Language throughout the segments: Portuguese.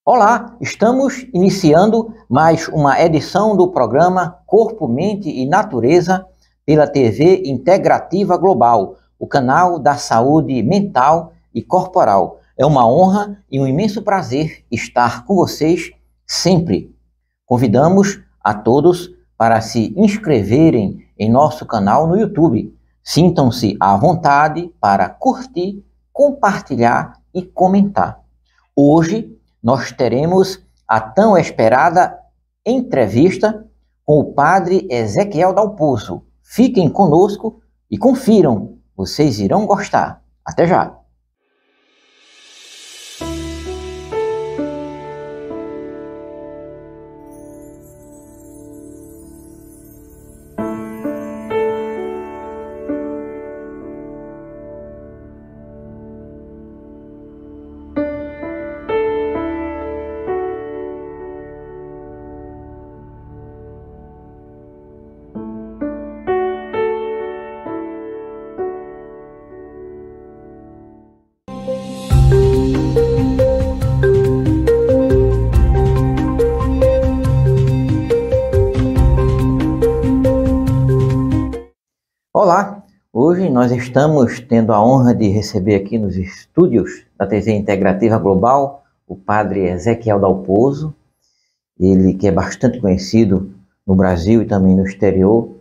Olá, estamos iniciando mais uma edição do programa Corpo, Mente e Natureza pela TV Integrativa Global, o canal da saúde mental e corporal. É uma honra e um imenso prazer estar com vocês sempre. Convidamos a todos para se inscreverem em nosso canal no YouTube. Sintam-se à vontade para curtir, compartilhar e comentar. Hoje nós teremos a tão esperada entrevista com o padre Ezequiel Dalpozo. Fiquem conosco e confiram, vocês irão gostar. Até já! Olá, hoje nós estamos tendo a honra de receber aqui nos estúdios da TV Integrativa Global o padre Ezequiel Dalpozo, ele que é bastante conhecido no Brasil e também no exterior,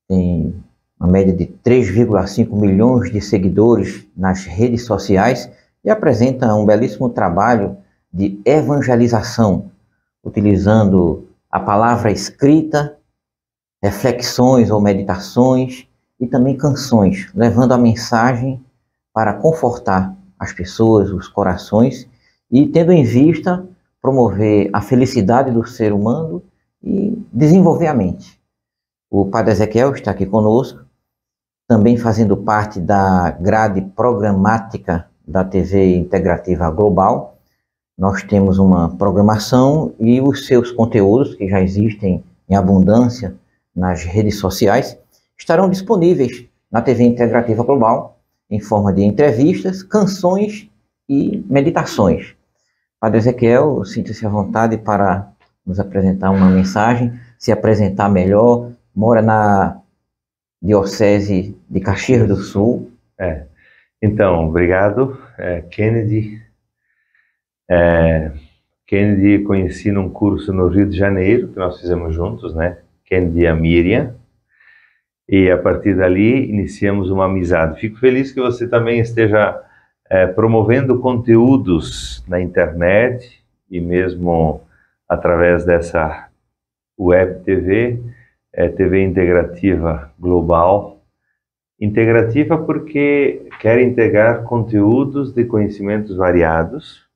tem uma média de 3,5 milhões de seguidores nas redes sociais e apresenta um belíssimo trabalho de evangelização, utilizando a palavra escrita, reflexões ou meditações, e também canções, levando a mensagem para confortar as pessoas, os corações, e tendo em vista promover a felicidade do ser humano e desenvolver a mente. O padre Ezequiel está aqui conosco, também fazendo parte da grade programática da TV Integrativa Global. Nós temos uma programação e os seus conteúdos, que já existem em abundância nas redes sociais, estarão disponíveis na TV Integrativa Global em forma de entrevistas, canções e meditações. Padre Ezequiel, sinta-se à vontade para nos apresentar uma mensagem, se apresentar melhor. Mora na Diocese de Caxias do Sul. Então, obrigado. Kennedy. Kennedy conheci num curso no Rio de Janeiro, que nós fizemos juntos, né? Kennedy e a Miriam. E a partir dali iniciamos uma amizade. Fico feliz que você também esteja promovendo conteúdos na internet e mesmo através dessa web TV, TV Integrativa Global. Integrativa porque quer integrar conteúdos de conhecimentos variados.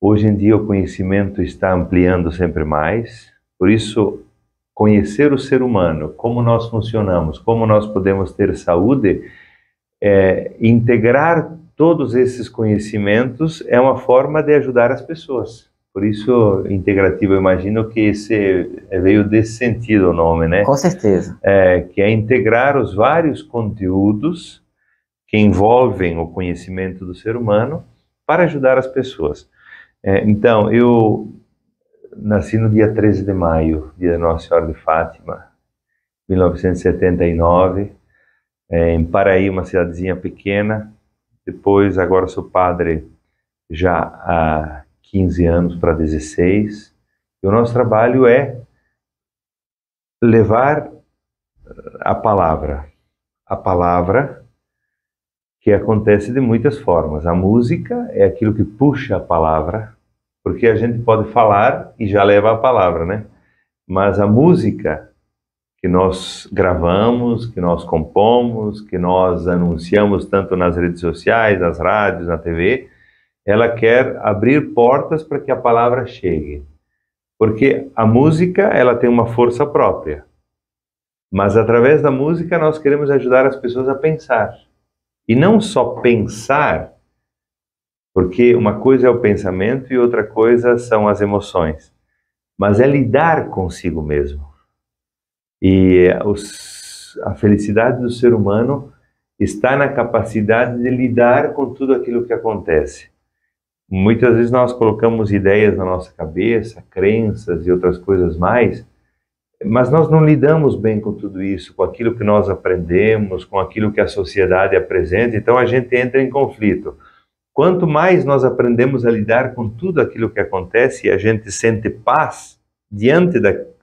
Hoje em dia o conhecimento está ampliando sempre mais, por isso conhecer o ser humano, como nós funcionamos, como nós podemos ter saúde, integrar todos esses conhecimentos é uma forma de ajudar as pessoas. Por isso, integrativo, eu imagino que veio desse sentido o nome, né? Com certeza. Que é integrar os vários conteúdos que envolvem o conhecimento do ser humano para ajudar as pessoas. Então, eu nasci no dia 13 de maio, dia da Nossa Senhora de Fátima, 1979, em Paraí, uma cidadezinha pequena. Depois, agora sou padre já há 15 anos para 16. E o nosso trabalho é levar a palavra que acontece de muitas formas. A música é aquilo que puxa a palavra, porque a gente pode falar e já leva a palavra, né? Mas a música que nós gravamos, que nós compomos, que nós anunciamos tanto nas redes sociais, nas rádios, na TV, ela quer abrir portas para que a palavra chegue. Porque a música, ela tem uma força própria. Mas através da música nós queremos ajudar as pessoas a pensar. E não só pensar, porque uma coisa é o pensamento e outra coisa são as emoções, mas é lidar consigo mesmo. E a felicidade do ser humano está na capacidade de lidar com tudo aquilo que acontece. Muitas vezes nós colocamos ideias na nossa cabeça, crenças e outras coisas mais, mas nós não lidamos bem com tudo isso, com aquilo que nós aprendemos, com aquilo que a sociedade apresenta, então a gente entra em conflito. Quanto mais nós aprendemos a lidar com tudo aquilo que acontece e a gente sente paz diante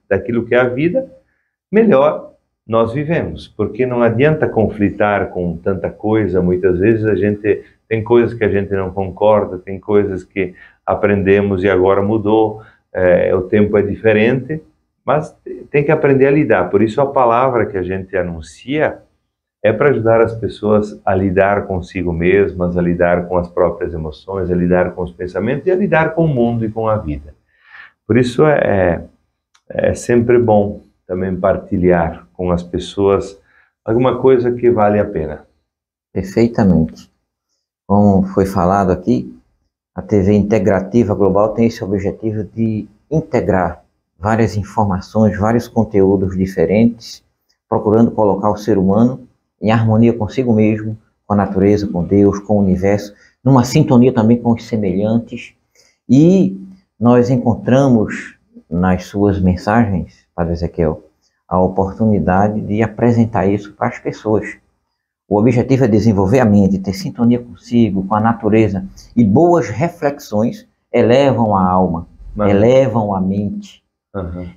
daquilo que é a vida, melhor nós vivemos, porque não adianta conflitar com tanta coisa. Muitas vezes a gente tem coisas que a gente não concorda, tem coisas que aprendemos e agora mudou, o tempo é diferente, mas tem que aprender a lidar. Por isso a palavra que a gente anuncia é para ajudar as pessoas a lidar consigo mesmas, a lidar com as próprias emoções, a lidar com os pensamentos e a lidar com o mundo e com a vida. Por isso é sempre bom também partilhar com as pessoas alguma coisa que vale a pena. Perfeitamente. Como foi falado aqui, a TV Integrativa Global tem esse objetivo de integrar várias informações, vários conteúdos diferentes, procurando colocar o ser humano em harmonia consigo mesmo, com a natureza, com Deus, com o universo, numa sintonia também com os semelhantes. E nós encontramos nas suas mensagens, Padre Ezequiel, a oportunidade de apresentar isso para as pessoas. O objetivo é desenvolver a mente, ter sintonia consigo, com a natureza, e boas reflexões elevam a alma, elevam a mente.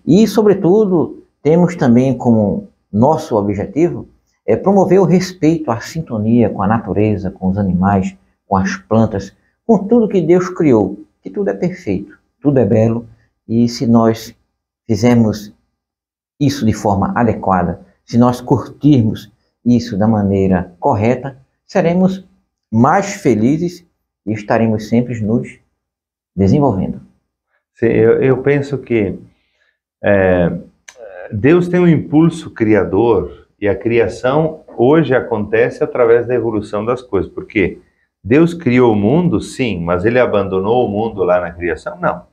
E, sobretudo, temos também como nosso objetivo promover o respeito à sintonia com a natureza, com os animais, com as plantas, com tudo que Deus criou, que tudo é perfeito, tudo é belo, e se nós fizermos isso de forma adequada, se nós curtirmos isso da maneira correta, seremos mais felizes e estaremos sempre nos desenvolvendo. Sim, eu penso que Deus tem um impulso criador, e a criação hoje acontece através da evolução das coisas. Porque Deus criou o mundo, sim, mas Ele abandonou o mundo lá na criação? Não.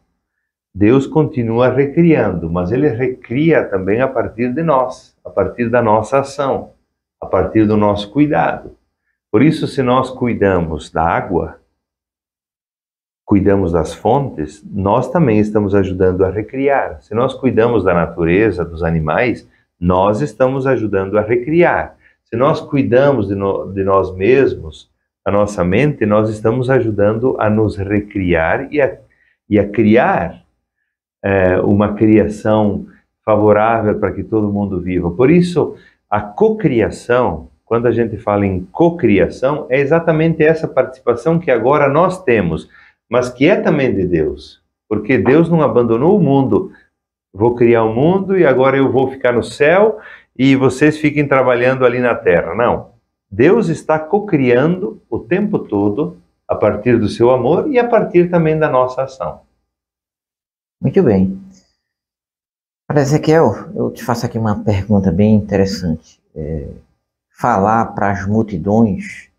Deus continua recriando, mas Ele recria também a partir de nós, a partir da nossa ação, a partir do nosso cuidado. Por isso, se nós cuidamos da água, cuidamos das fontes, nós também estamos ajudando a recriar. Se nós cuidamos da natureza, dos animais, nós estamos ajudando a recriar. Se nós cuidamos de nós mesmos, a nossa mente, nós estamos ajudando a nos recriar e a criar uma criação favorável para que todo mundo viva. Por isso, a cocriação, quando a gente fala em cocriação, é exatamente essa participação que agora nós temos, mas que é também de Deus. Porque Deus não abandonou o mundo. Vou criar o mundo e agora eu vou ficar no céu e vocês fiquem trabalhando ali na terra. Não. Deus está cocriando o tempo todo a partir do seu amor e a partir também da nossa ação. Muito bem. Padre Ezequiel, eu te faço aqui uma pergunta bem interessante. Falar para as multidões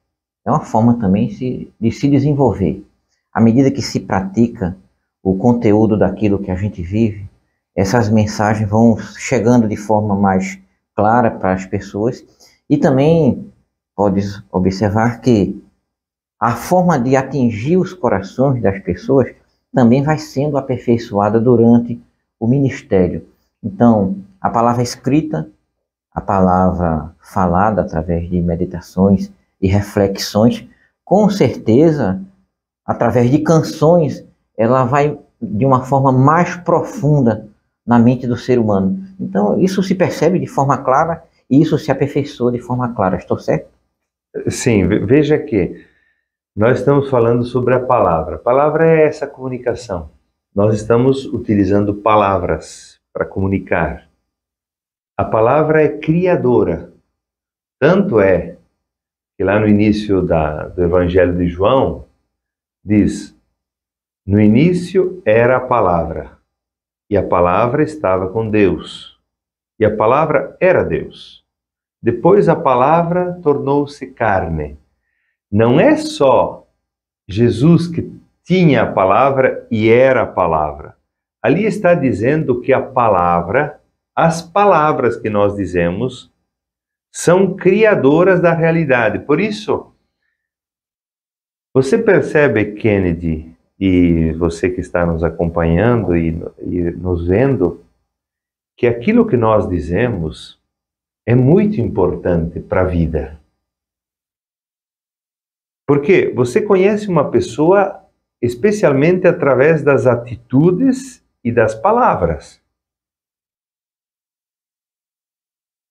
é uma forma também de se desenvolver. À medida que se pratica o conteúdo daquilo que a gente vive, essas mensagens vão chegando de forma mais clara para as pessoas, e também podes observar que a forma de atingir os corações das pessoas também vai sendo aperfeiçoada durante o ministério. Então, a palavra escrita, a palavra falada através de meditações e reflexões, com certeza, através de canções, ela vai de uma forma mais profunda na mente do ser humano. Então, isso se percebe de forma clara e isso se aperfeiçoa de forma clara. Estou certo? Sim, veja que nós estamos falando sobre a palavra. A palavra é essa comunicação. Nós estamos utilizando palavras para comunicar. A palavra é criadora. Tanto é que lá no início do Evangelho de João, diz: no início era a palavra, e a palavra estava com Deus, e a palavra era Deus. Depois a palavra tornou-se carne. Não é só Jesus que tinha a palavra e era a palavra. Ali está dizendo que a palavra, as palavras que nós dizemos, são criadoras da realidade. Por isso, você percebe, Kennedy, e você que está nos acompanhando e nos vendo, que aquilo que nós dizemos é muito importante para a vida. Porque você conhece uma pessoa especialmente através das atitudes e das palavras.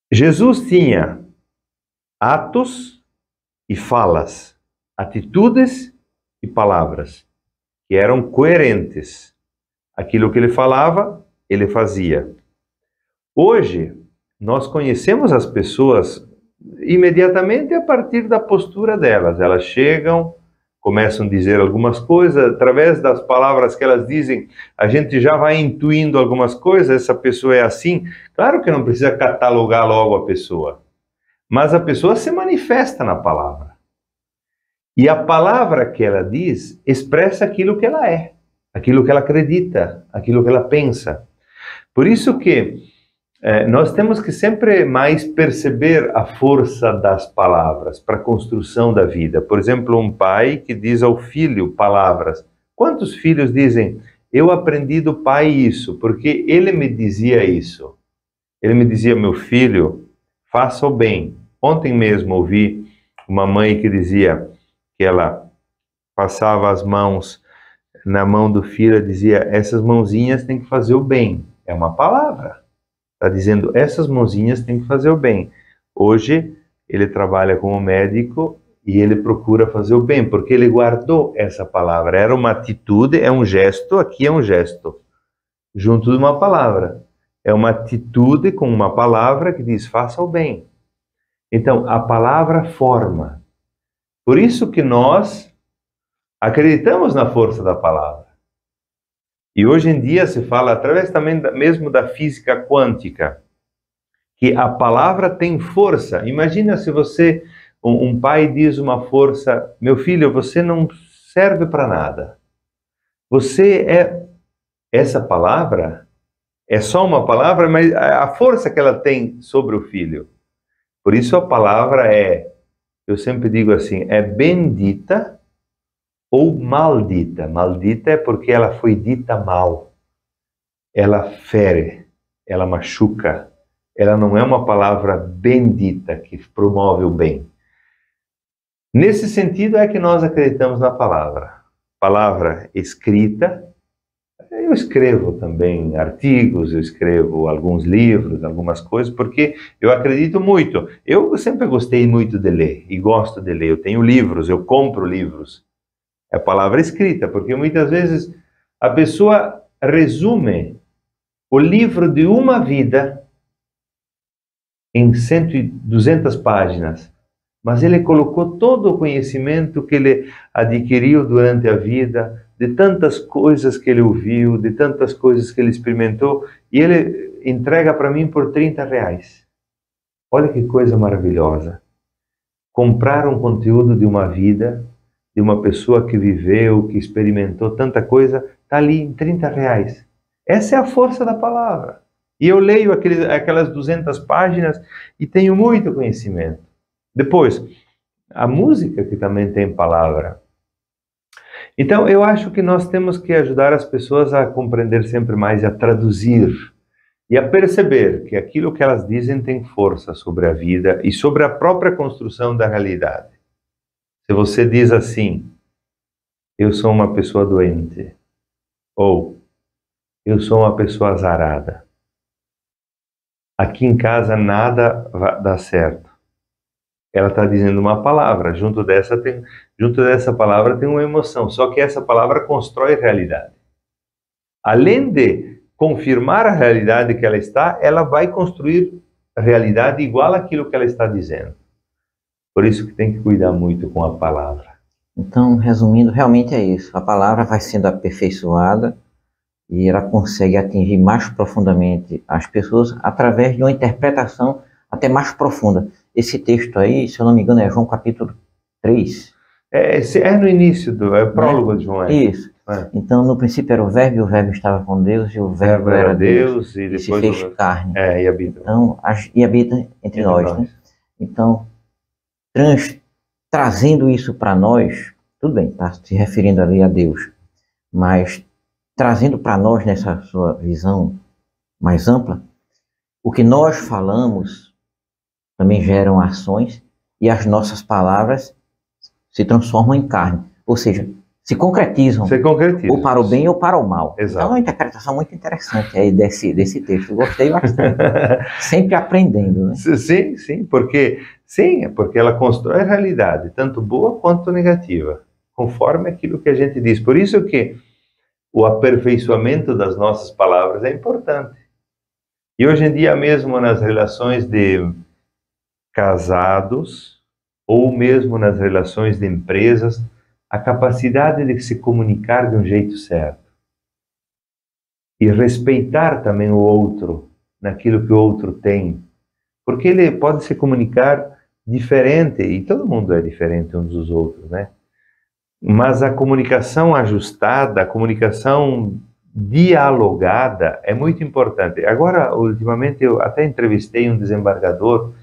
Jesus tinha atos e falas, atitudes e palavras, que eram coerentes. Aquilo que ele falava, ele fazia. Hoje, nós conhecemos as pessoas imediatamente a partir da postura delas. Elas chegam, começam a dizer algumas coisas, através das palavras que elas dizem, a gente já vai intuindo algumas coisas, essa pessoa é assim. Claro que não precisa catalogar logo a pessoa, mas a pessoa se manifesta na palavra. E a palavra que ela diz expressa aquilo que ela é, aquilo que ela acredita, aquilo que ela pensa. Por isso que nós temos que sempre mais perceber a força das palavras para a construção da vida. Por exemplo, um pai que diz ao filho palavras. Quantos filhos dizem, eu aprendi do pai isso, porque ele me dizia isso. Ele me dizia, meu filho, faça o bem. Ontem mesmo ouvi uma mãe que dizia que ela passava as mãos na mão do filho e dizia, essas mãozinhas têm que fazer o bem. É uma palavra. Está dizendo, essas mãozinhas têm que fazer o bem. Hoje, ele trabalha como médico e ele procura fazer o bem, porque ele guardou essa palavra. Era uma atitude, é um gesto, aqui é um gesto, junto de uma palavra. É uma atitude com uma palavra que diz, faça o bem. Então, a palavra forma. Por isso que nós acreditamos na força da palavra. E hoje em dia se fala, através também mesmo da física quântica, que a palavra tem força. Imagina se você, um pai diz uma força, meu filho, você não serve para nada. Você é, essa palavra é só uma palavra, mas a força que ela tem sobre o filho. Por isso a palavra é, eu sempre digo assim, é bendita ou maldita. Maldita é porque ela foi dita mal. Ela fere, ela machuca. Ela não é uma palavra bendita que promove o bem. Nesse sentido é que nós acreditamos na palavra. Palavra escrita. Eu escrevo também artigos, eu escrevo alguns livros, algumas coisas, porque eu acredito muito. Eu sempre gostei muito de ler e gosto de ler. Eu tenho livros, eu compro livros. É a palavra escrita, porque muitas vezes a pessoa resume o livro de uma vida em 200 páginas, mas ele colocou todo o conhecimento que ele adquiriu durante a vida, de tantas coisas que ele ouviu, de tantas coisas que ele experimentou, e ele entrega para mim por R$30. Olha que coisa maravilhosa. Comprar um conteúdo de uma vida, de uma pessoa que viveu, que experimentou tanta coisa, está ali em R$30. Essa é a força da palavra. E eu leio aquelas 200 páginas e tenho muito conhecimento. Depois, a música que também tem palavra. Então, eu acho que nós temos que ajudar as pessoas a compreender sempre mais, a traduzir e a perceber que aquilo que elas dizem tem força sobre a vida e sobre a própria construção da realidade. Se você diz assim, eu sou uma pessoa doente, ou eu sou uma pessoa azarada, aqui em casa nada vai dar certo. Ela está dizendo uma palavra, junto dessa palavra tem uma emoção, só que essa palavra constrói realidade. Além de confirmar a realidade que ela está, ela vai construir a realidade igual àquilo que ela está dizendo. Por isso que tem que cuidar muito com a palavra. Então, resumindo, realmente é isso. A palavra vai sendo aperfeiçoada e ela consegue atingir mais profundamente as pessoas através de uma interpretação até mais profunda. Esse texto aí, se eu não me engano, é João capítulo 3. É no início do prólogo de João. Isso. Então, no princípio era o Verbo, e o Verbo estava com Deus, e o Verbo era Deus, e se fez carne. E habita. Então, e habita entre nós. Né? Então, trazendo isso para nós, tudo bem, está se referindo ali a Deus, mas trazendo para nós, nessa sua visão mais ampla, o que nós falamos também geram ações e as nossas palavras se transformam em carne, ou seja, se concretizam, ou para o bem ou para o mal. Exato. Então é uma interpretação muito interessante aí desse texto, eu gostei bastante. Sempre aprendendo, né? Sim, porque ela constrói a realidade, tanto boa quanto negativa, conforme aquilo que a gente diz. Por isso que o aperfeiçoamento das nossas palavras é importante. E hoje em dia mesmo nas relações de casados, ou mesmo nas relações de empresas, a capacidade de se comunicar de um jeito certo. E respeitar também o outro, naquilo que o outro tem. Porque ele pode se comunicar diferente, e todo mundo é diferente uns dos outros, né? Mas a comunicação ajustada, a comunicação dialogada é muito importante. Agora, ultimamente, eu até entrevistei um desembargador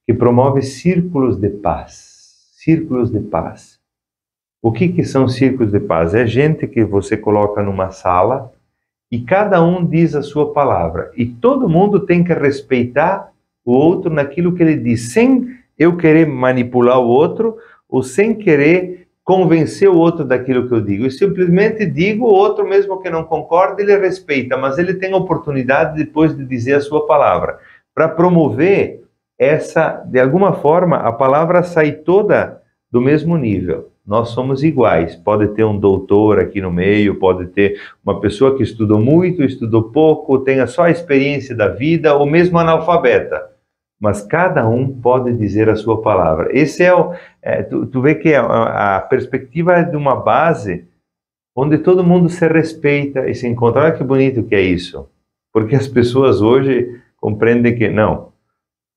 que promove círculos de paz. Círculos de paz. O que são círculos de paz? É gente que você coloca numa sala e cada um diz a sua palavra. E todo mundo tem que respeitar o outro naquilo que ele diz, sem eu querer manipular o outro ou sem querer convencer o outro daquilo que eu digo. Eu simplesmente digo, o outro mesmo que não concorda, ele respeita, mas ele tem a oportunidade depois de dizer a sua palavra. Para promover essa, de alguma forma, a palavra sai toda do mesmo nível. Nós somos iguais. Pode ter um doutor aqui no meio, pode ter uma pessoa que estudou muito, estudou pouco, tenha só a experiência da vida, ou mesmo analfabeta. Mas cada um pode dizer a sua palavra. Esse é tu vê que a perspectiva é de uma base onde todo mundo se respeita e se encontra. Olha que bonito que é isso. Porque as pessoas hoje compreendem que, não,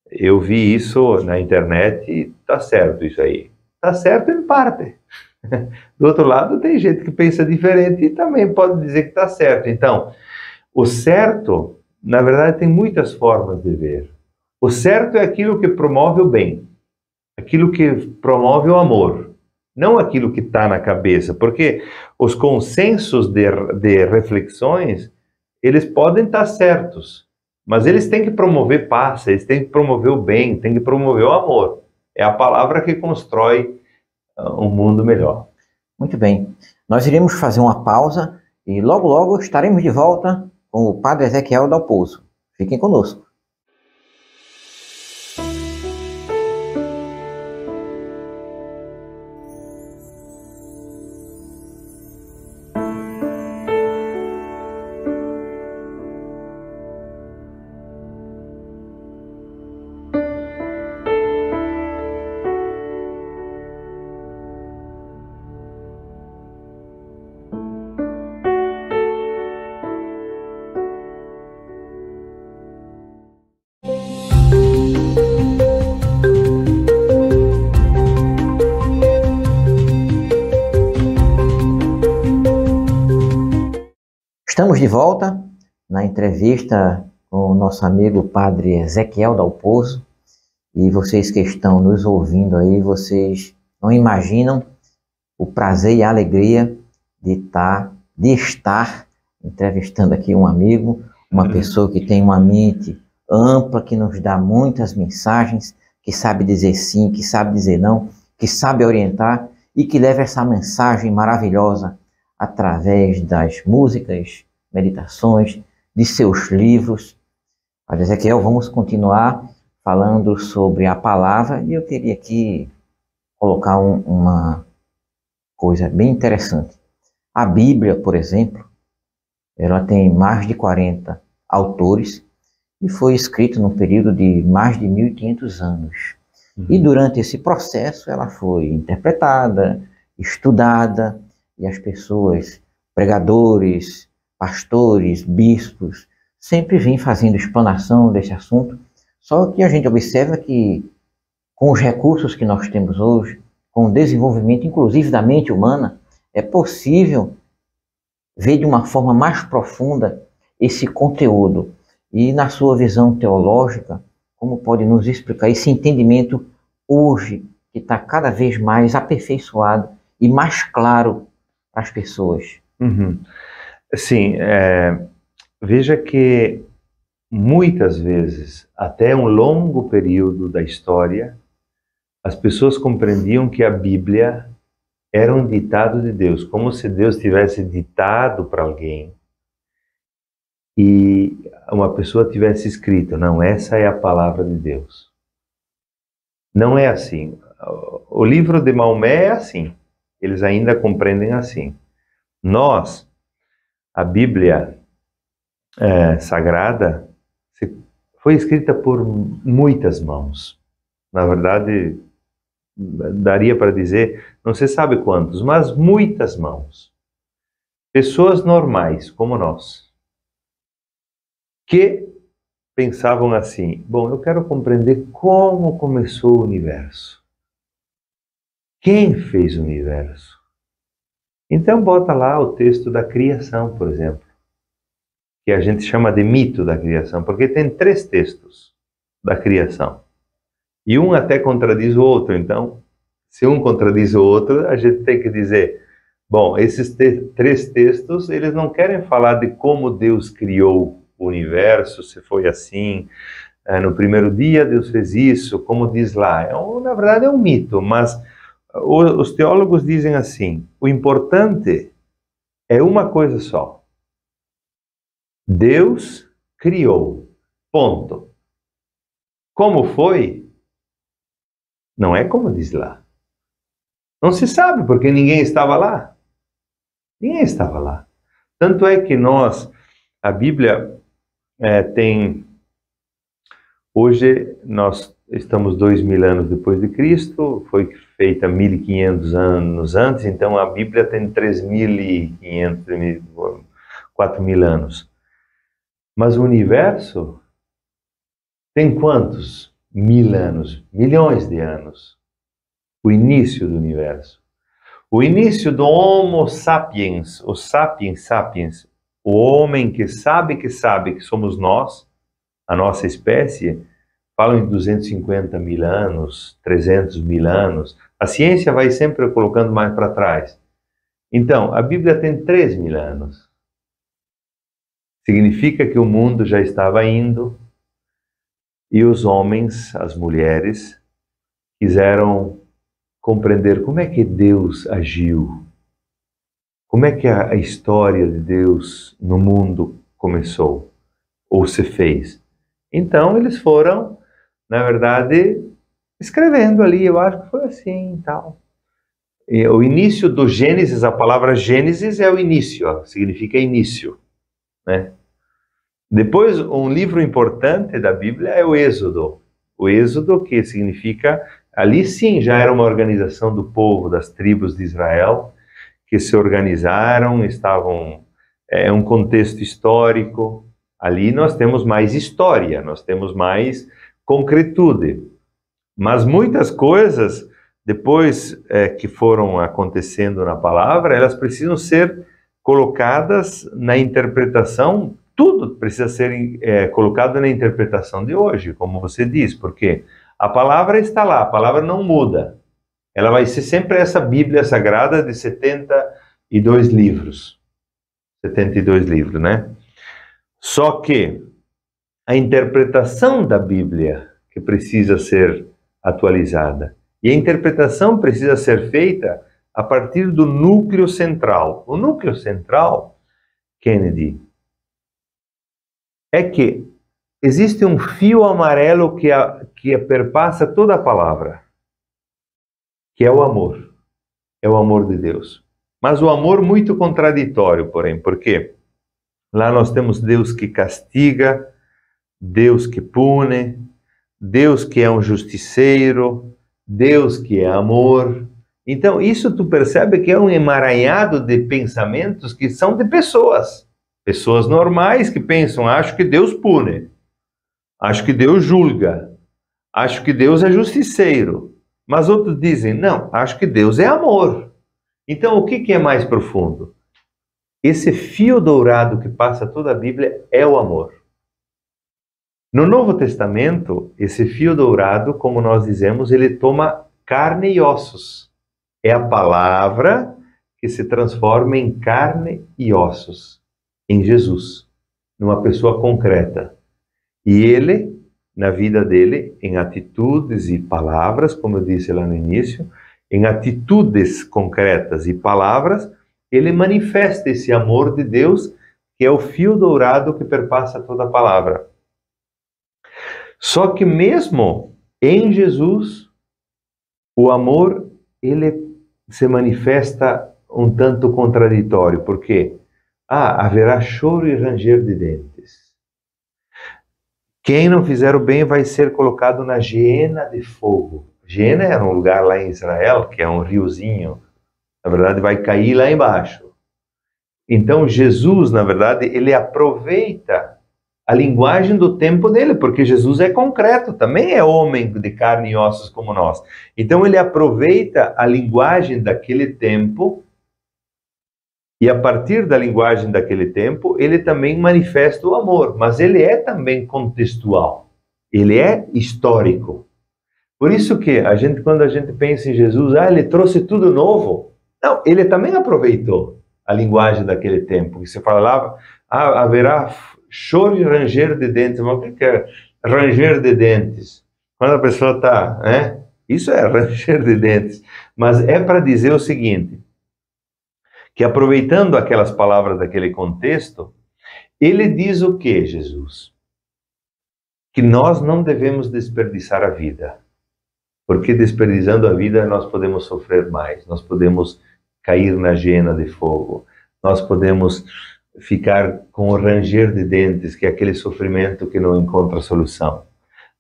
eu vi isso na internet e está certo isso aí. Está certo em parte. Do outro lado, tem gente que pensa diferente e também pode dizer que está certo. Então, o certo, na verdade, tem muitas formas de ver. O certo é aquilo que promove o bem, aquilo que promove o amor, não aquilo que está na cabeça, porque os consensos de reflexões, eles podem estar certos, mas eles têm que promover paz, eles têm que promover o bem, têm que promover o amor. É a palavra que constrói um mundo melhor. Muito bem. Nós iremos fazer uma pausa e logo, logo estaremos de volta com o Padre Ezequiel Dalpozo. Fiquem conosco. Estamos de volta na entrevista com o nosso amigo Padre Ezequiel Dalpozo, e vocês que estão nos ouvindo aí, vocês não imaginam o prazer e a alegria de estar entrevistando aqui um amigo, uma pessoa que tem uma mente ampla, que nos dá muitas mensagens, que sabe dizer sim, que sabe dizer não, que sabe orientar e que leva essa mensagem maravilhosa através das músicas, meditações, de seus livros. Padre Ezequiel, vamos continuar falando sobre a palavra, e eu queria aqui colocar uma coisa bem interessante. A Bíblia, por exemplo, ela tem mais de 40 autores e foi escrita num período de mais de 1500 anos. E durante esse processo ela foi interpretada, estudada, e as pessoas, pregadores, pastores, bispos, sempre vêm fazendo explanação desse assunto. Só que a gente observa que, com os recursos que nós temos hoje, com o desenvolvimento inclusive da mente humana, é possível ver de uma forma mais profunda esse conteúdo. E na sua visão teológica, como pode nos explicar esse entendimento hoje, que está cada vez mais aperfeiçoado e mais claro para as pessoas? Uhum. Sim, veja que muitas vezes, até um longo período da história, as pessoas compreendiam que a Bíblia era um ditado de Deus, como se Deus tivesse ditado para alguém e uma pessoa tivesse escrito, não, essa é a palavra de Deus. Não é assim. O livro de Maomé é assim. Eles ainda compreendem assim. Nós, a Bíblia Sagrada, foi escrita por muitas mãos. Na verdade, daria para dizer, não se sabe quantos, mas muitas mãos. Pessoas normais, como nós, que pensavam assim, bom, eu quero compreender como começou o universo. Quem fez o universo? Então bota lá o texto da criação, por exemplo, que a gente chama de mito da criação, porque tem 3 textos da criação. E um até contradiz o outro, então, se um contradiz o outro, a gente tem que dizer, bom, esses 3 textos, eles não querem falar de como Deus criou o universo, se foi assim, no primeiro dia Deus fez isso, como diz lá. Na verdade é um mito, mas os teólogos dizem assim, o importante é uma coisa só. Deus criou, ponto. Como foi? Não é como diz lá. Não se sabe, porque ninguém estava lá. Ninguém estava lá. Tanto é que a Bíblia tem... Hoje nós estamos 2000 anos depois de Cristo, foi feita 1500 anos antes, então a Bíblia tem 3500, 4000 anos. Mas o universo tem quantos? 1000 anos, milhões de anos. O início do universo. O início do Homo sapiens, o sapiens sapiens, o homem que sabe que somos nós, a nossa espécie, falam em 250 mil anos, 300 mil anos. A ciência vai sempre colocando mais para trás. Então, a Bíblia tem 3000 anos. Significa que o mundo já estava indo e os homens, as mulheres, quiseram compreender como é que Deus agiu, como é que a história de Deus no mundo começou ou se fez. Então eles foram, na verdade, escrevendo ali, eu acho que foi assim e tal. E o início do Gênesis, a palavra Gênesis é o início, ó, significa início, né? Depois, um livro importante da Bíblia é o Êxodo. O Êxodo, que significa, ali sim já era uma organização do povo, das tribos de Israel, que se organizaram, estavam, um contexto histórico. Ali nós temos mais história, nós temos mais concretude. Mas muitas coisas, depois que foram acontecendo na palavra, elas precisam ser colocadas na interpretação. Tudo precisa ser colocado na interpretação de hoje, como você diz, porque a palavra está lá, a palavra não muda. Ela vai ser sempre essa Bíblia Sagrada de 72 livros. 72 livros, né? Só que a interpretação da Bíblia que precisa ser atualizada. E a interpretação precisa ser feita a partir do núcleo central. O núcleo central, Kennedy, é que existe um fio amarelo que perpassa toda a palavra, que é o amor. É o amor de Deus. Mas o amor muito contraditório, porém, porque lá nós temos Deus que castiga, Deus que pune, Deus que é um justiceiro, Deus que é amor. Então, isso tu percebe que é um emaranhado de pensamentos que são de pessoas. Pessoas normais que pensam, acho que Deus pune, acho que Deus julga, acho que Deus é justiceiro. Mas outros dizem, não, acho que Deus é amor. Então, o que é mais profundo? Esse fio dourado que passa toda a Bíblia é o amor. No Novo Testamento, esse fio dourado, como nós dizemos, ele toma carne e ossos. É a palavra que se transforma em carne e ossos, em Jesus, numa pessoa concreta. E ele, na vida dele, em atitudes e palavras, como eu disse lá no início, em atitudes concretas e palavras, ele manifesta esse amor de Deus, que é o fio dourado que perpassa toda a palavra. Só que mesmo em Jesus, o amor, ele se manifesta um tanto contraditório, porque haverá choro e ranger de dentes. Quem não fizer o bem vai ser colocado na geena de fogo. Geena era um lugar lá em Israel, que é um riozinho, na verdade vai cair lá embaixo. Então Jesus, na verdade, ele aproveita a linguagem do tempo dele, porque Jesus é concreto, também é homem de carne e ossos como nós. Então ele aproveita a linguagem daquele tempo, e a partir da linguagem daquele tempo, ele também manifesta o amor, mas ele é também contextual, ele é histórico. Por isso que quando a gente pensa em Jesus, ele trouxe tudo novo. Não, ele também aproveitou a linguagem daquele tempo, que você falava, haverá choro e ranger de dentes. Mas o que é ranger de dentes? Quando a pessoa está, né? Isso é ranger de dentes. Mas é para dizer o seguinte, que aproveitando aquelas palavras daquele contexto, ele diz o que, Jesus? Que nós não devemos desperdiçar a vida. Porque desperdiçando a vida nós podemos sofrer mais, nós podemos cair na geena de fogo, nós podemos ficar com o ranger de dentes, que é aquele sofrimento que não encontra solução.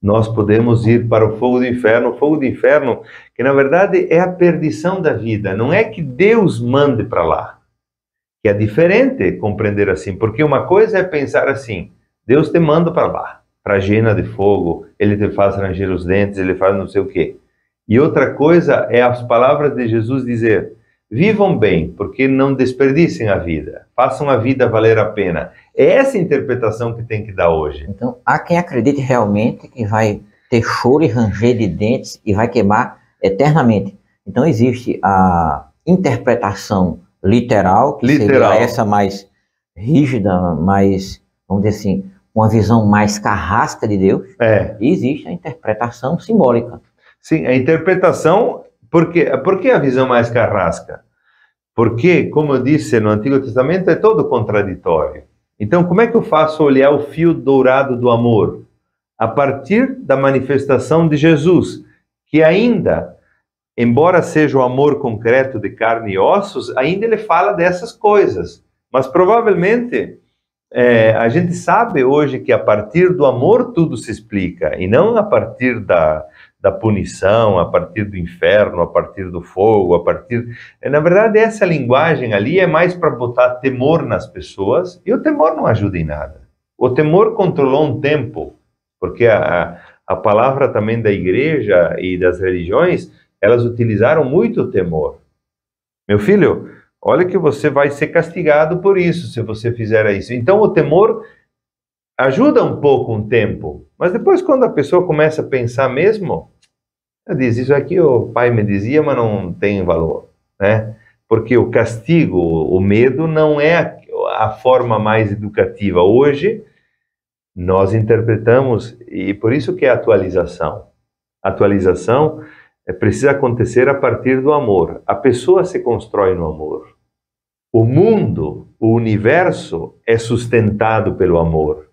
Nós podemos ir para o fogo do inferno, que na verdade é a perdição da vida, não é que Deus mande para lá, que é diferente compreender assim, porque uma coisa é pensar assim, Deus te manda para lá, para a geena de fogo, ele te faz ranger os dentes, ele faz não sei o quê. E outra coisa é as palavras de Jesus dizer, vivam bem, porque não desperdicem a vida, façam a vida valer a pena. É essa interpretação que tem que dar hoje. Então, há quem acredite realmente que vai ter choro e ranger de dentes e vai queimar eternamente. Então, existe a interpretação literal, que seria essa mais rígida, mais, vamos dizer assim, uma visão mais carrasca de Deus. E existe a interpretação simbólica. Sim, a interpretação, por que a visão mais carrasca? Porque, como eu disse, no Antigo Testamento é todo contraditório. Então, como é que eu faço olhar o fio dourado do amor? A partir da manifestação de Jesus, que ainda, embora seja o amor concreto de carne e ossos, ainda ele fala dessas coisas. Mas provavelmente, a gente sabe hoje que a partir do amor tudo se explica, e não a partir da punição, a partir do inferno, a partir do fogo, a partir... Na verdade, essa linguagem ali é mais para botar temor nas pessoas, e o temor não ajuda em nada. O temor controlou um tempo, porque a palavra também da igreja e das religiões, elas utilizaram muito o temor. Meu filho, olha que você vai ser castigado por isso, se você fizer isso. Então, o temor ajuda um pouco um tempo, mas depois quando a pessoa começa a pensar mesmo, ela diz, isso aqui o pai me dizia, mas não tem valor, né? Porque o castigo, o medo não é a forma mais educativa. Hoje, nós interpretamos, e por isso que é atualização. Atualização precisa acontecer a partir do amor. A pessoa se constrói no amor. O mundo, o universo é sustentado pelo amor.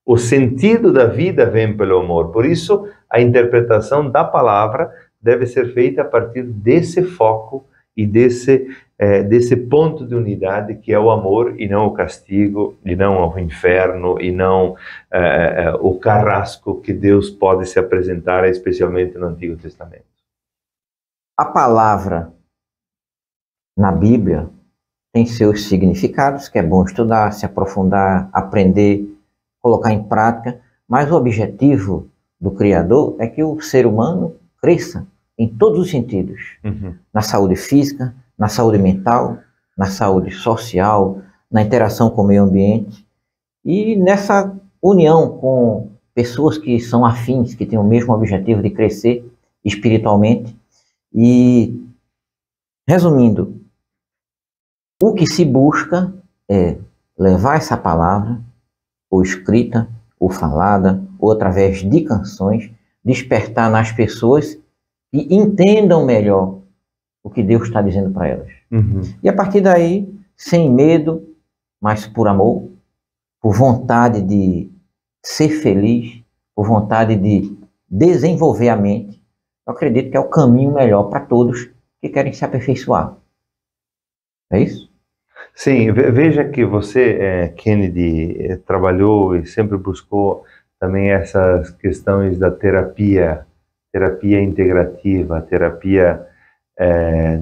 O sentido da vida vem pelo amor. Por isso, a interpretação da palavra deve ser feita a partir desse foco e desse ponto de unidade que é o amor e não o castigo, e não o inferno, e não o carrasco que Deus pode se apresentar, especialmente no Antigo Testamento. A palavra na Bíblia tem seus significados, que é bom estudar, se aprofundar, aprender, colocar em prática, mas o objetivo do Criador é que o ser humano cresça em todos os sentidos, na saúde física, na saúde mental, na saúde social, na interação com o meio ambiente e nessa união com pessoas que são afins, que têm o mesmo objetivo de crescer espiritualmente. E, resumindo, O que se busca é levar essa palavra, ou escrita, ou falada, ou através de canções, despertar nas pessoas e entendam melhor o que Deus está dizendo para elas. E a partir daí, sem medo, mas por amor, por vontade de ser feliz, por vontade de desenvolver a mente, eu acredito que é o caminho melhor para todos que querem se aperfeiçoar. É isso? Sim, veja que você, Kennedy, trabalhou e sempre buscou também essas questões da terapia integrativa, terapia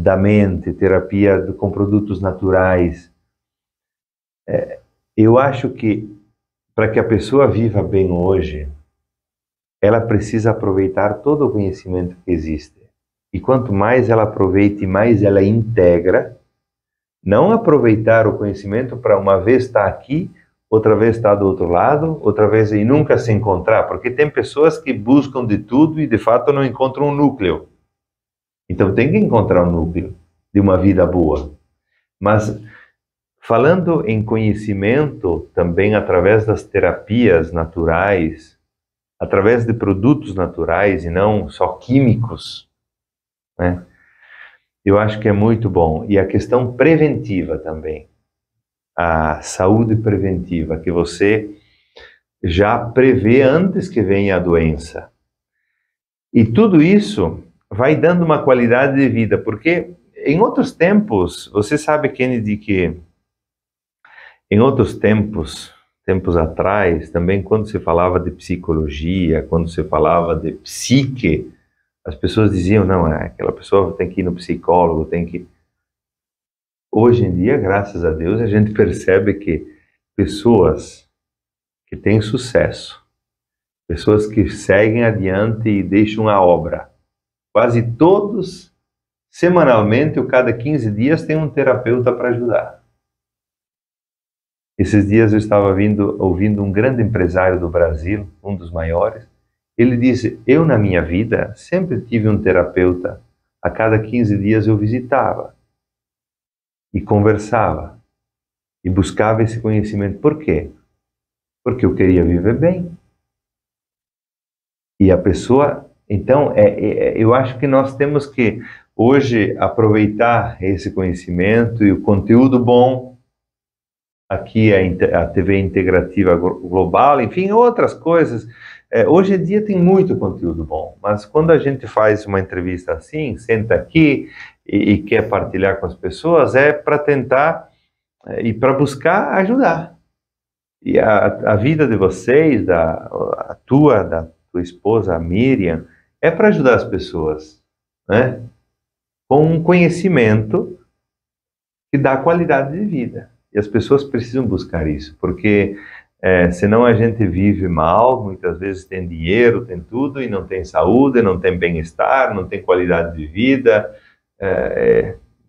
da mente, terapia com produtos naturais. Eu acho que para que a pessoa viva bem hoje, ela precisa aproveitar todo o conhecimento que existe. E quanto mais ela aproveita e mais ela integra, não aproveitar o conhecimento para uma vez estar aqui, outra vez estar do outro lado, outra vez e nunca se encontrar, porque tem pessoas que buscam de tudo e de fato não encontram um núcleo. Então tem que encontrar um núcleo de uma vida boa. Mas falando em conhecimento, também através das terapias naturais, através de produtos naturais e não só químicos, né? Eu acho que é muito bom. E a questão preventiva também, a saúde preventiva, que você já prevê antes que venha a doença. E tudo isso vai dando uma qualidade de vida, porque em outros tempos, você sabe, Kennedy, que em outros tempos atrás, também quando se falava de psicologia, quando se falava de psique, as pessoas diziam, não, aquela pessoa tem que ir no psicólogo, tem que... Hoje em dia, graças a Deus, a gente percebe que pessoas que têm sucesso, pessoas que seguem adiante e deixam a obra, quase todos, semanalmente ou cada 15 dias, tem um terapeuta para ajudar. Esses dias eu estava ouvindo um grande empresário do Brasil, um dos maiores. Ele disse, eu na minha vida sempre tive um terapeuta, a cada 15 dias eu visitava e conversava e buscava esse conhecimento. Por quê? Porque eu queria viver bem. E a pessoa, então, eu acho que nós temos que hoje aproveitar esse conhecimento e o conteúdo bom. Aqui a TV Integrativa Global, enfim, outras coisas. Hoje em dia tem muito conteúdo bom, mas quando a gente faz uma entrevista assim, senta aqui e quer partilhar com as pessoas, é para tentar e para buscar ajudar. E a vida de vocês, da tua esposa, a Miriam, é para ajudar as pessoas, né? Com um conhecimento que dá qualidade de vida. E as pessoas precisam buscar isso, porque senão a gente vive mal, muitas vezes tem dinheiro, tem tudo, e não tem saúde, não tem bem-estar, não tem qualidade de vida,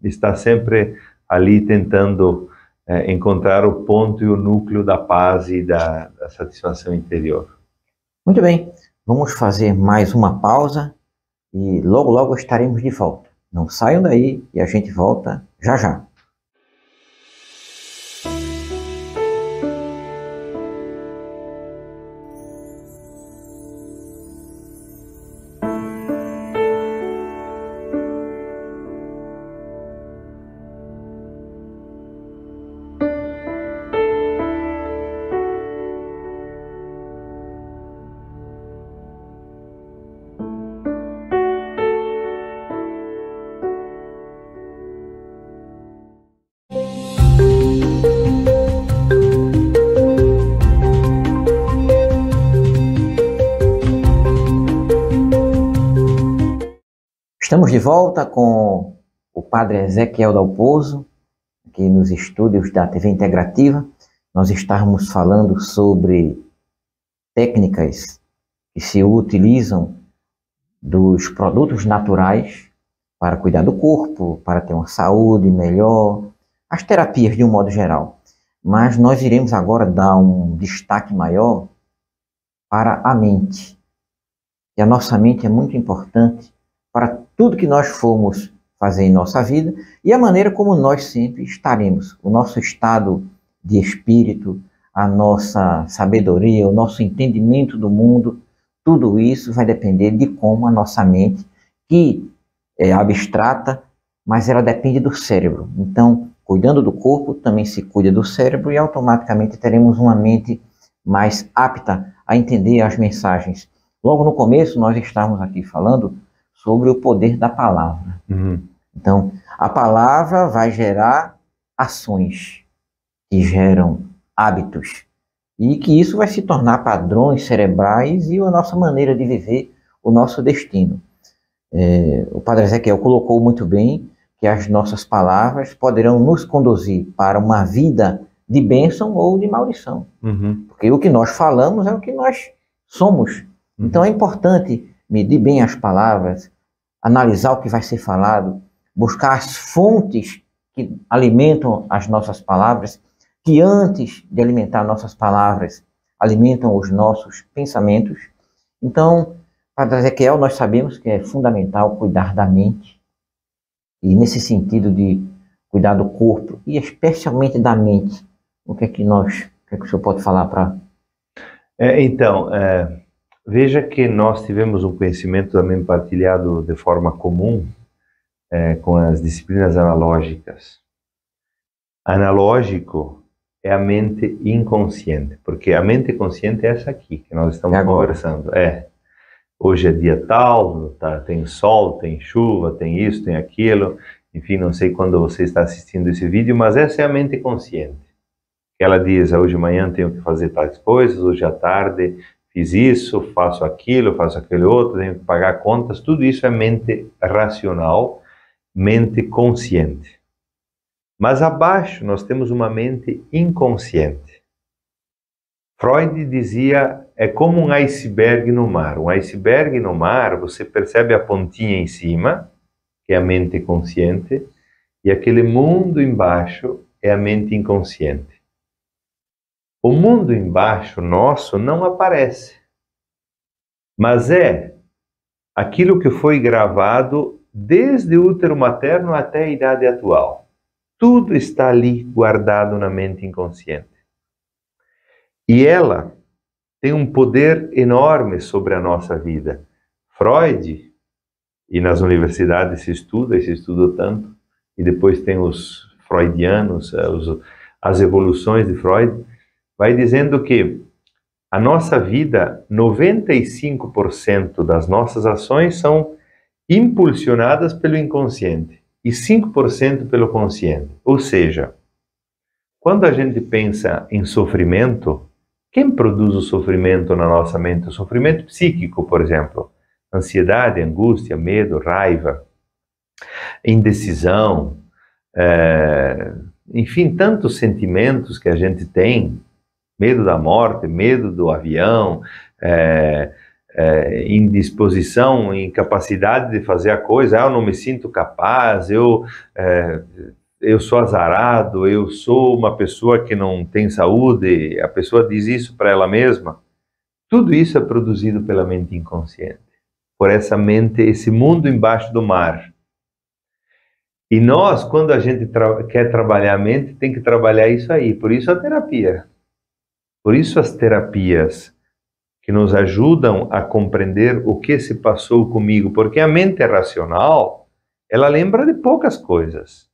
está sempre ali tentando encontrar o ponto e o núcleo da paz e da satisfação interior. Muito bem, vamos fazer mais uma pausa e logo logo estaremos de volta. Não saiam daí e a gente volta já já. Estamos de volta com o Padre Ezequiel Dalpozo, aqui nos estúdios da TV Integrativa. Nós estamos falando sobre técnicas que se utilizam dos produtos naturais para cuidar do corpo, para ter uma saúde melhor, as terapias de um modo geral. Mas nós iremos agora dar um destaque maior para a mente. E a nossa mente é muito importante para tudo que nós formos fazer em nossa vida e a maneira como nós sempre estaremos. O nosso estado de espírito, a nossa sabedoria, o nosso entendimento do mundo, tudo isso vai depender de como a nossa mente, que é abstrata, mas ela depende do cérebro. Então, cuidando do corpo, também se cuida do cérebro e automaticamente teremos uma mente mais apta a entender as mensagens. Logo no começo, nós estávamos aqui falando sobre o poder da palavra. Então, a palavra vai gerar ações que geram hábitos e que isso vai se tornar padrões cerebrais e a nossa maneira de viver o nosso destino. O Padre Ezequiel colocou muito bem que as nossas palavras poderão nos conduzir para uma vida de bênção ou de maldição. Porque o que nós falamos é o que nós somos. Então é importante medir bem as palavras, analisar o que vai ser falado, buscar as fontes que alimentam as nossas palavras, que antes de alimentar nossas palavras, alimentam os nossos pensamentos. Então, Padre Ezequiel, nós sabemos que é fundamental cuidar da mente, e nesse sentido de cuidar do corpo, e especialmente da mente, o que é que o senhor pode falar para... Veja que nós tivemos um conhecimento também partilhado de forma comum com as disciplinas analógicas. Analógico é a mente inconsciente, porque a mente consciente é essa aqui, que nós estamos conversando. Hoje é dia tal, tem sol, tem chuva, tem isso, tem aquilo, enfim, não sei quando você está assistindo esse vídeo, mas essa é a mente consciente. Ela diz, hoje de manhã tenho que fazer tais coisas, hoje à tarde fiz isso, faço aquilo outro, tenho que pagar contas, tudo isso é mente racional, mente consciente. Mas abaixo nós temos uma mente inconsciente. Freud dizia, é como um iceberg no mar. Um iceberg no mar, você percebe a pontinha em cima, que é a mente consciente, e aquele mundo embaixo é a mente inconsciente. O mundo embaixo nosso não aparece, mas é aquilo que foi gravado desde o útero materno até a idade atual. Tudo está ali guardado na mente inconsciente. E ela tem um poder enorme sobre a nossa vida. Freud, e nas universidades se estuda tanto, e depois tem os freudianos, as evoluções de Freud, vai dizendo que a nossa vida, 95% das nossas ações são impulsionadas pelo inconsciente e 5% pelo consciente. Ou seja, quando a gente pensa em sofrimento, quem produz o sofrimento na nossa mente? O sofrimento psíquico, por exemplo. Ansiedade, angústia, medo, raiva, indecisão, enfim, tantos sentimentos que a gente tem. Medo da morte, medo do avião, indisposição, incapacidade de fazer a coisa. Eu não me sinto capaz, eu sou azarado, eu sou uma pessoa que não tem saúde. A pessoa diz isso para ela mesma. Tudo isso é produzido pela mente inconsciente, por essa mente, esse mundo embaixo do mar. E nós, quando a gente quer trabalhar a mente, tem que trabalhar isso aí. Por isso a terapia. Por isso as terapias que nos ajudam a compreender o que se passou comigo. Porque a mente racional, ela lembra de poucas coisas.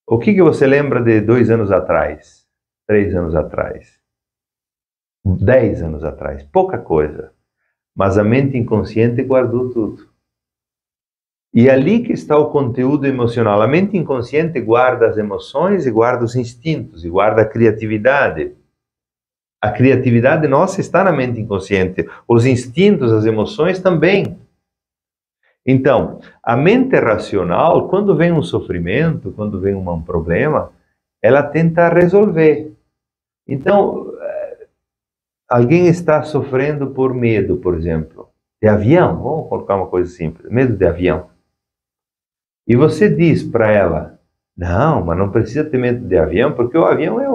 O que você lembra de 2 anos atrás? 3 anos atrás? 10 anos atrás? Pouca coisa. Mas a mente inconsciente guardou tudo. E é ali que está o conteúdo emocional. A mente inconsciente guarda as emoções e guarda os instintos, e guarda a criatividade. A criatividade nossa está na mente inconsciente. Os instintos, as emoções também. Então, a mente racional, quando vem um sofrimento, quando vem um problema, ela tenta resolver. Então, alguém está sofrendo por medo, por exemplo, de avião. Vamos colocar uma coisa simples. Medo de avião. E você diz para ela, não, mas não precisa ter medo de avião, porque o avião é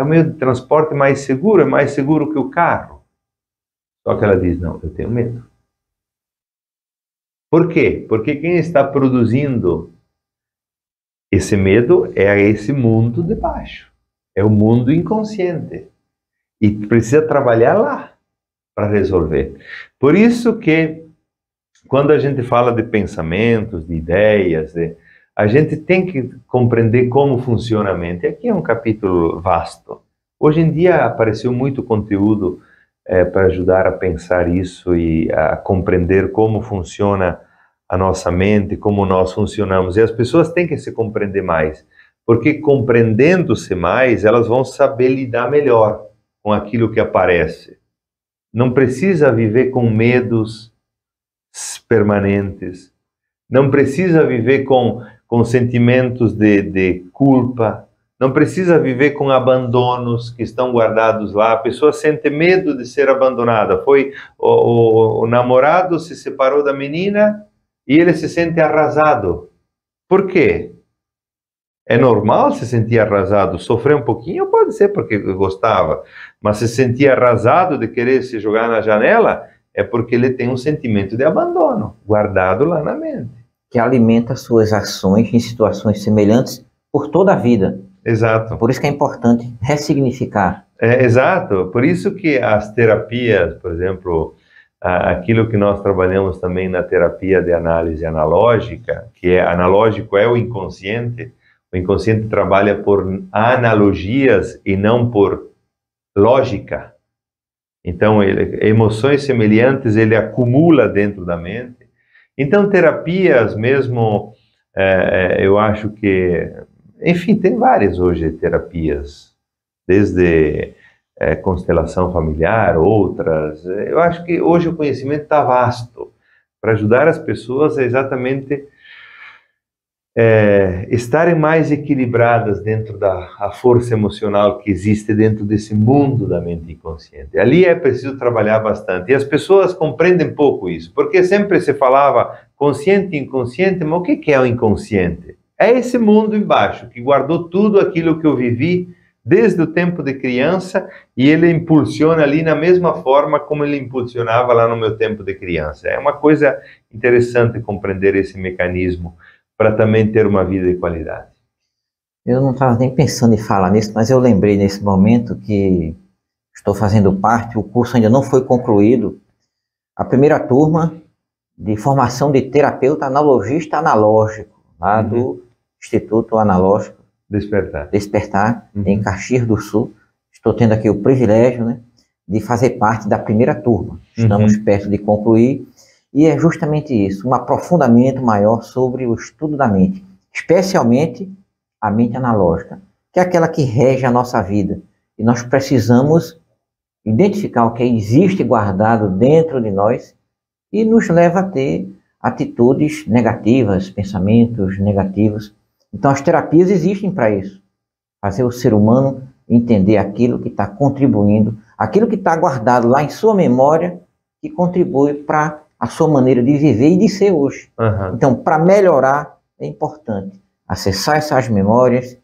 o meio de transporte mais seguro, é mais seguro que o carro. Só que ela diz, não, eu tenho medo. Por quê? Porque quem está produzindo esse medo é esse mundo de baixo, é o mundo inconsciente, e precisa trabalhar lá para resolver. Por isso que quando a gente fala de pensamentos, de ideias, a gente tem que compreender como funciona a mente. Aqui é um capítulo vasto. Hoje em dia apareceu muito conteúdo para ajudar a pensar isso e a compreender como funciona a nossa mente, como nós funcionamos. E as pessoas têm que se compreender mais, porque compreendendo-se mais, elas vão saber lidar melhor com aquilo que aparece. Não precisa viver com medos permanentes, não precisa viver com sentimentos de culpa, não precisa viver com abandonos que estão guardados lá. A pessoa sente medo de ser abandonada. O namorado se separou da menina e ele se sente arrasado. Por quê? É normal se sentir arrasado, sofrer um pouquinho, pode ser porque gostava, mas se sentir arrasado de querer se jogar na janela, é porque ele tem um sentimento de abandono guardado lá na mente. Que alimenta suas ações em situações semelhantes por toda a vida. Exato. Por isso que é importante ressignificar. Exato. Por isso que as terapias, por exemplo, aquilo que nós trabalhamos também na terapia de análise analógica, que é analógico é o inconsciente trabalha por analogias e não por lógica. Então, emoções semelhantes ele acumula dentro da mente. Então, terapias mesmo, eu acho que, enfim, tem várias hoje terapias, desde constelação familiar, outras. Eu acho que hoje o conhecimento está vasto para ajudar as pessoas a exatamente estarem mais equilibradas dentro da força emocional que existe dentro desse mundo da mente inconsciente. Ali é preciso trabalhar bastante. E as pessoas compreendem pouco isso, porque sempre se falava consciente e inconsciente, mas o que é o inconsciente? É esse mundo embaixo, que guardou tudo aquilo que eu vivi desde o tempo de criança e ele impulsiona ali na mesma forma como ele impulsionava lá no meu tempo de criança. É uma coisa interessante compreender esse mecanismo para também ter uma vida de qualidade. Eu não estava nem pensando em falar nisso, mas eu lembrei nesse momento que estou fazendo parte, o curso ainda não foi concluído, a primeira turma de formação de terapeuta analogista analógico, lá do Instituto Analógico Despertar, em Caxias do Sul. Estou tendo aqui o privilégio, né, de fazer parte da primeira turma. Estamos perto de concluir. E é justamente isso, um aprofundamento maior sobre o estudo da mente, especialmente a mente analógica, que é aquela que rege a nossa vida. E nós precisamos identificar o que existe guardado dentro de nós e nos leva a ter atitudes negativas, pensamentos negativos. Então as terapias existem para isso, fazer o ser humano entender aquilo que está contribuindo, aquilo que está guardado lá em sua memória, que contribui para a sua maneira de viver e de ser hoje. Então, para melhorar, é importante acessar essas memórias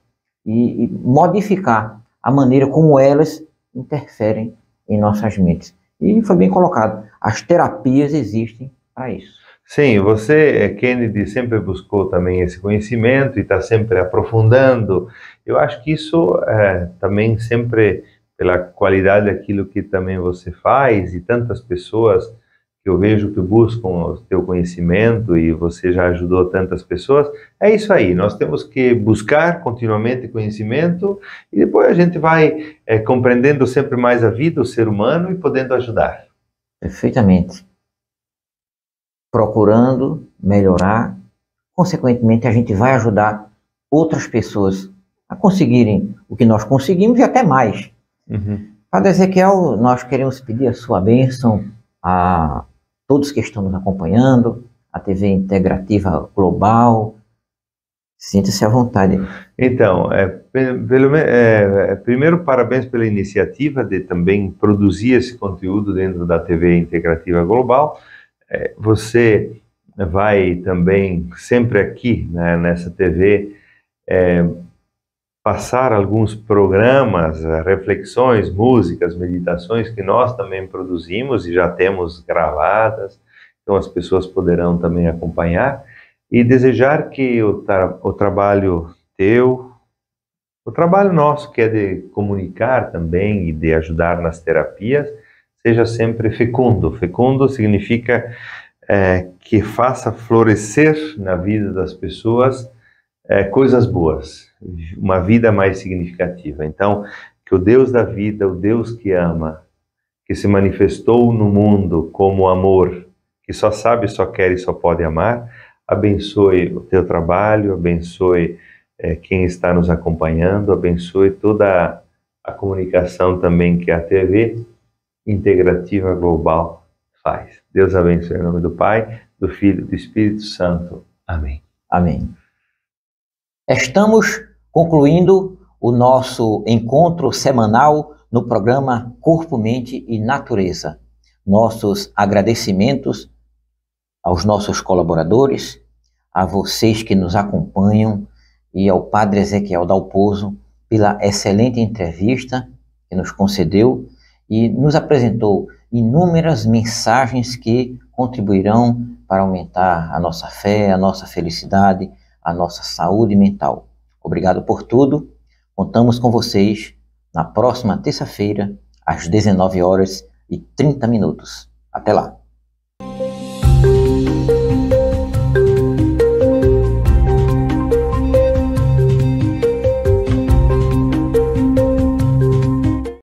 e modificar a maneira como elas interferem em nossas mentes. E foi bem colocado, as terapias existem para isso. Sim, você, Kennedy, sempre buscou também esse conhecimento e está sempre aprofundando. Eu acho que isso também sempre, pela qualidade daquilo que também você faz e tantas pessoas que eu vejo que buscam o teu conhecimento e você já ajudou tantas pessoas, é isso aí, nós temos que buscar continuamente conhecimento e depois a gente vai compreendendo sempre mais a vida, o ser humano e podendo ajudar. Perfeitamente. Procurando melhorar, consequentemente a gente vai ajudar outras pessoas a conseguirem o que nós conseguimos e até mais. Padre Ezequiel, nós queremos pedir a sua bênção a todos que estão nos acompanhando, a TV Integrativa Global. Sinta-se à vontade. Então, primeiro, parabéns pela iniciativa de também produzir esse conteúdo dentro da TV Integrativa Global. Você vai também, sempre aqui, né, nessa TV, passar alguns programas, reflexões, músicas, meditações que nós também produzimos e já temos gravadas. então as pessoas poderão também acompanhar, e desejar que o trabalho teu, o trabalho nosso, que é de comunicar também e de ajudar nas terapias, seja sempre fecundo. Fecundo significa que faça florescer na vida das pessoas coisas boas, uma vida mais significativa. Então, que o Deus da vida, o Deus que ama, que se manifestou no mundo como amor, que só sabe, só quer e só pode amar, abençoe o teu trabalho, abençoe quem está nos acompanhando, abençoe toda a comunicação também que a TV Integrativa Global faz. Deus abençoe em nome do Pai, do Filho e do Espírito Santo. Amém. Amém. Estamos concluindo o nosso encontro semanal no programa Corpo, Mente e Natureza. Nossos agradecimentos aos nossos colaboradores, a vocês que nos acompanham e ao Padre Ezequiel Dalpozo pela excelente entrevista que nos concedeu e nos apresentou inúmeras mensagens que contribuirão para aumentar a nossa fé, a nossa felicidade, a nossa saúde mental. Obrigado por tudo. Contamos com vocês na próxima terça-feira, às 19h30. Até lá.